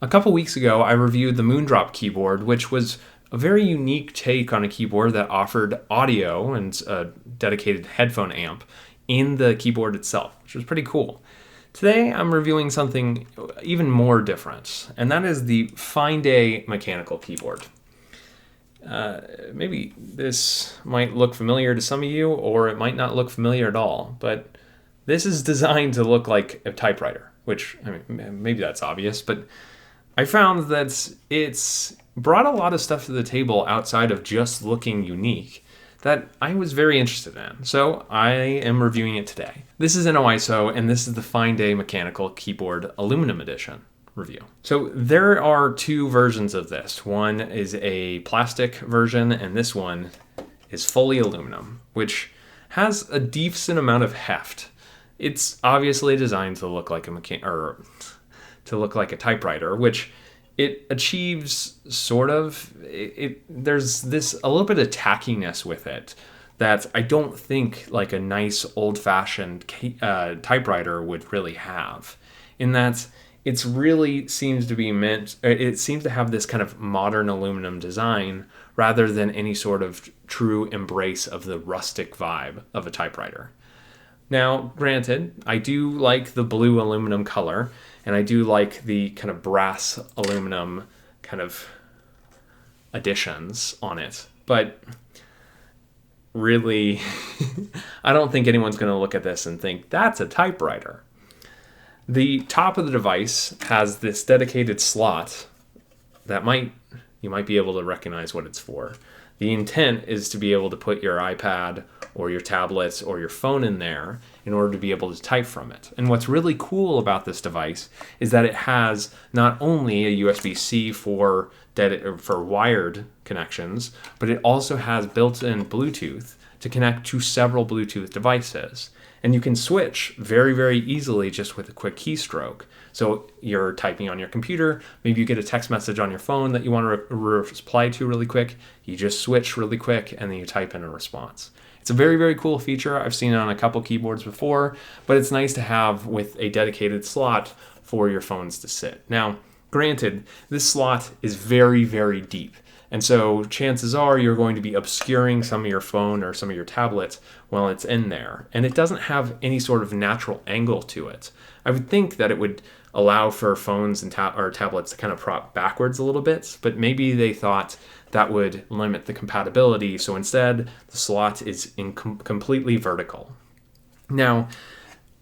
A couple weeks ago, I reviewed the Moondrop keyboard, which was a very unique take on a keyboard that offered audio and a dedicated headphone amp in the keyboard itself, which was pretty cool. Today, I'm reviewing something even more different, and that is the Find-A mechanical keyboard. Maybe this might look familiar to some of you, or it might not look familiar at all, but this is designed to look like a typewriter, which, I mean, maybe that's obvious, but I found that it's brought a lot of stuff to the table outside of just looking unique that I was very interested in. So I am reviewing it today. This is NOISO, and this is the Find-A Mechanical Keyboard Aluminum Edition review. So there are two versions of this. One is a plastic version, and this one is fully aluminum, which has a decent amount of heft. It's obviously designed to look like a typewriter, which it achieves sort of. There's this a little bit of tackiness with it that I don't think like a nice old-fashioned typewriter would really have, in that it seems to have this kind of modern aluminum design rather than any sort of true embrace of the rustic vibe of a typewriter. Now, granted, I do like the blue aluminum color, and I do like the kind of brass aluminum kind of additions on it. But really, I don't think anyone's going to look at this and think, that's a typewriter. The top of the device has this dedicated slot that you might be able to recognize what it's for. The intent is to be able to put your iPad or your tablet or your phone in there in order to be able to type from it. And what's really cool about this device is that it has not only a USB-C for wired connections, but it also has built-in Bluetooth to connect to several Bluetooth devices. And you can switch very, very easily just with a quick keystroke. So you're typing on your computer, maybe you get a text message on your phone that you want to reply to really quick. You just switch really quick and then you type in a response. It's a very, very cool feature. I've seen it on a couple keyboards before, but it's nice to have with a dedicated slot for your phones to sit. Now, granted, this slot is very, very deep. And so chances are you're going to be obscuring some of your phone or some of your tablet while it's in there. And it doesn't have any sort of natural angle to it. I would think that it would allow for phones and tablets to kind of prop backwards a little bit, but maybe they thought that would limit the compatibility. So instead, the slot is completely vertical. Now,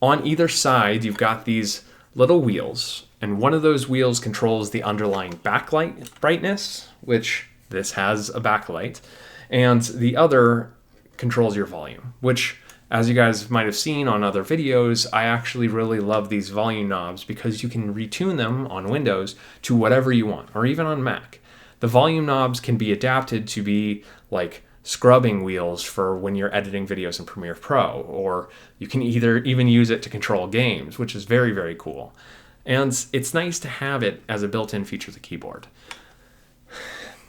on either side, you've got these little wheels, and one of those wheels controls the underlying backlight brightness, which this has a backlight, and the other controls your volume, which, as you guys might have seen on other videos, I actually really love these volume knobs because you can retune them on Windows to whatever you want, or even on Mac. The volume knobs can be adapted to be like scrubbing wheels for when you're editing videos in Premiere Pro, or you can even use it to control games, which is very, very cool. And it's nice to have it as a built-in feature of the keyboard.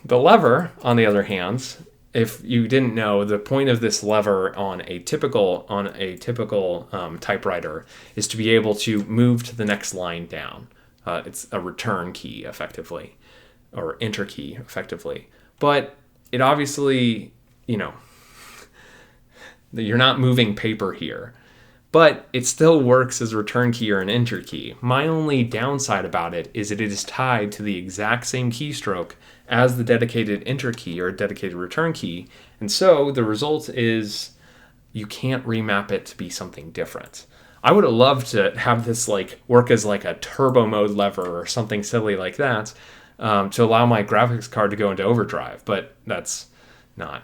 The lever, on the other hand, if you didn't know, the point of this lever on a typical typewriter is to be able to move to the next line down. It's a return key, effectively, or enter key, effectively. But it obviously, you're not moving paper here. But it still works as a return key or an enter key. My only downside about it is that it is tied to the exact same keystroke as the dedicated enter key or dedicated return key. And so the result is you can't remap it to be something different. I would have loved to have this work as like a turbo mode lever or something silly like that to allow my graphics card to go into overdrive, but that's not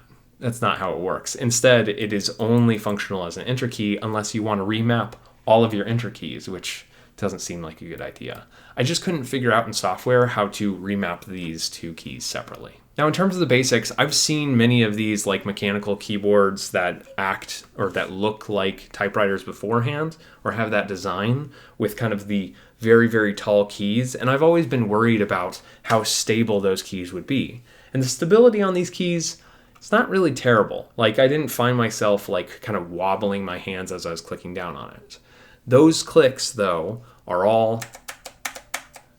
how it works. Instead, it is only functional as an enter key unless you want to remap all of your enter keys, which doesn't seem like a good idea. I just couldn't figure out in software how to remap these two keys separately. Now, in terms of the basics, I've seen many of these mechanical keyboards that act or that look like typewriters beforehand or have that design with kind of the very, very tall keys. And I've always been worried about how stable those keys would be. And the stability on these keys, it's not really terrible. I didn't find myself kind of wobbling my hands as I was clicking down on it. Those clicks, though, are all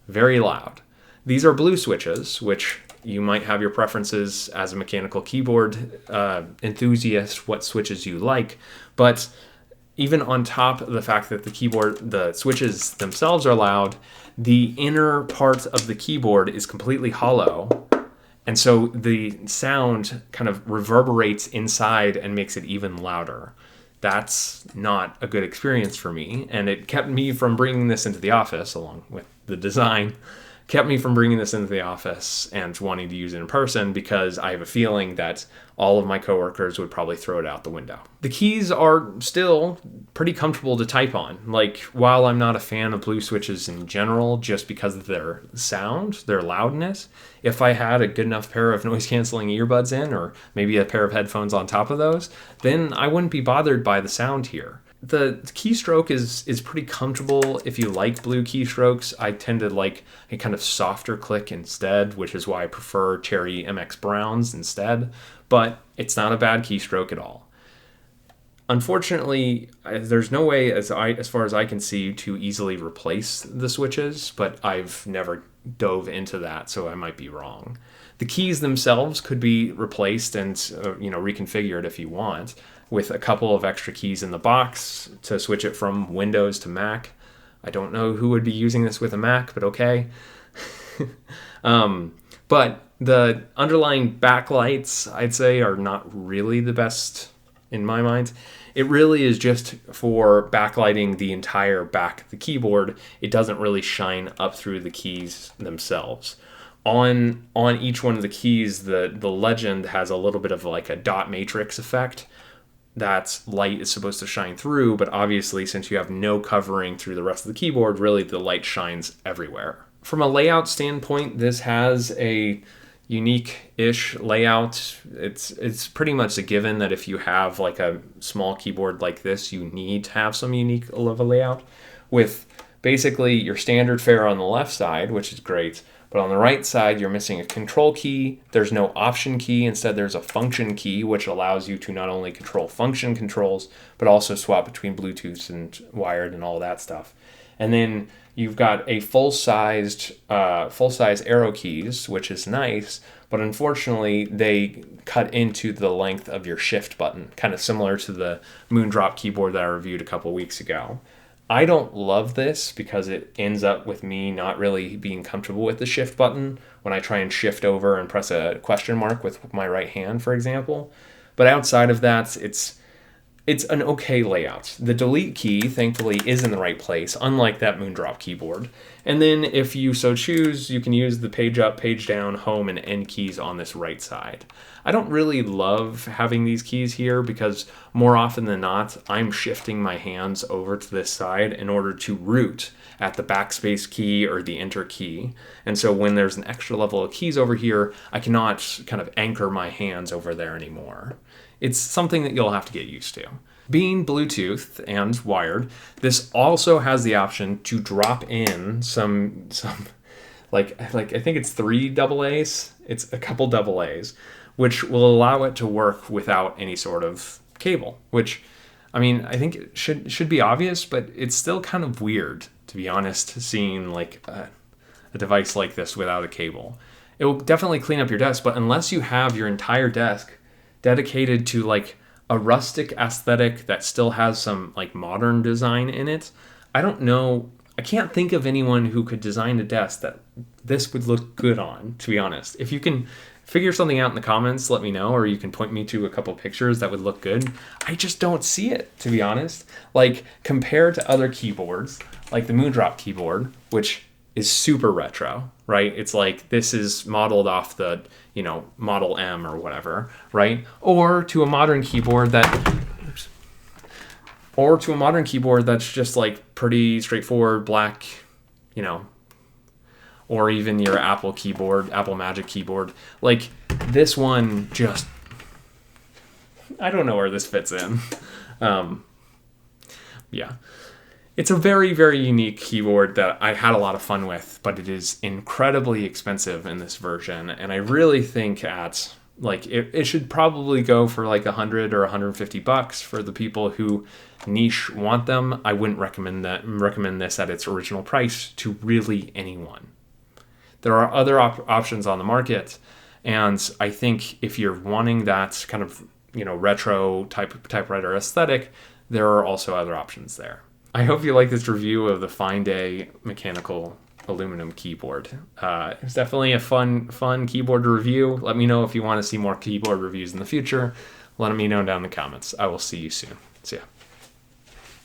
very loud. These are blue switches, which you might have your preferences as a mechanical keyboard enthusiast, what switches you like. But even on top of the fact that the switches themselves are loud, the inner part of the keyboard is completely hollow. And so the sound kind of reverberates inside and makes it even louder. That's not a good experience for me. And it kept me from bringing this into the office, along with the design, kept me from bringing this into the office and wanting to use it in person, because I have a feeling that all of my coworkers would probably throw it out the window. The keys are still pretty comfortable to type on. Like, while I'm not a fan of blue switches in general, just because of their sound, their loudness, if I had a good enough pair of noise canceling earbuds in, or maybe a pair of headphones on top of those, then I wouldn't be bothered by the sound here. The keystroke is pretty comfortable if you like blue keystrokes. I tend to like a kind of softer click instead, which is why I prefer Cherry MX Browns instead, but it's not a bad keystroke at all. Unfortunately, there's no way, as far as I can see, to easily replace the switches, but I've never dove into that, so I might be wrong. The keys themselves could be replaced and reconfigured if you want, with a couple of extra keys in the box to switch it from Windows to Mac. I don't know who would be using this with a Mac, but okay. But the underlying backlights, I'd say, are not really the best in my mind. It really is just for backlighting the entire back of the keyboard. It doesn't really shine up through the keys themselves. On each one of the keys, the legend has a little bit of like a dot matrix effect. That light is supposed to shine through, but obviously since you have no covering through the rest of the keyboard, really the light shines everywhere. From a layout standpoint, this has a unique-ish layout. It's pretty much a given that if you have like a small keyboard like this, you need to have some unique of a layout, with basically your standard fare on the left side, which is great. But on the right side, you're missing a control key. There's no option key. Instead, there's a function key, which allows you to not only control function controls, but also swap between Bluetooth and wired and all that stuff. And then you've got a full-size arrow keys, which is nice, but unfortunately, they cut into the length of your shift button, kind of similar to the Moondrop keyboard that I reviewed a couple weeks ago. I don't love this because it ends up with me not really being comfortable with the shift button when I try and shift over and press a question mark with my right hand, for example. But outside of that, it's an okay layout. The delete key, thankfully, is in the right place, unlike that Moondrop keyboard. And then if you so choose, you can use the page up, page down, home, and end keys on this right side. I don't really love having these keys here because more often than not, I'm shifting my hands over to this side in order to root at the backspace key or the enter key. And so when there's an extra level of keys over here, I cannot kind of anchor my hands over there anymore. It's something that you'll have to get used to. Being Bluetooth and wired, this also has the option to drop in some like I think it's 3 AA's. It's a couple AA's, which will allow it to work without any sort of cable, which, I mean, I think it should be obvious, but it's still kind of weird, to be honest, seeing like a device like this without a cable. It will definitely clean up your desk, but unless you have your entire desk dedicated to like a rustic aesthetic that still has some like modern design in it, I don't know. I can't think of anyone who could design a desk that this would look good on, to be honest. If you can figure something out in the comments, let me know, or you can point me to a couple pictures that would look good. I just don't see it, to be honest. Like, compared to other keyboards, like the Moondrop keyboard, which is super retro, right? It's like this is modeled off the, Model M or whatever, right? Or to a modern keyboard that's just like pretty straightforward black, or even your Apple keyboard, Apple Magic keyboard. Like this one just, I don't know where this fits in. Yeah. It's a very, very unique keyboard that I had a lot of fun with, but it is incredibly expensive in this version. And I really think it should probably go for like $100 or $150 for the people who niche want them. I wouldn't recommend this at its original price to really anyone. There are other options on the market, and I think if you're wanting that kind of retro typewriter aesthetic, there are also other options there. I hope you like this review of the Find-A mechanical aluminum keyboard. It was definitely a fun keyboard to review. Let me know if you want to see more keyboard reviews in the future. Let me know down in the comments. I will see you soon. See ya.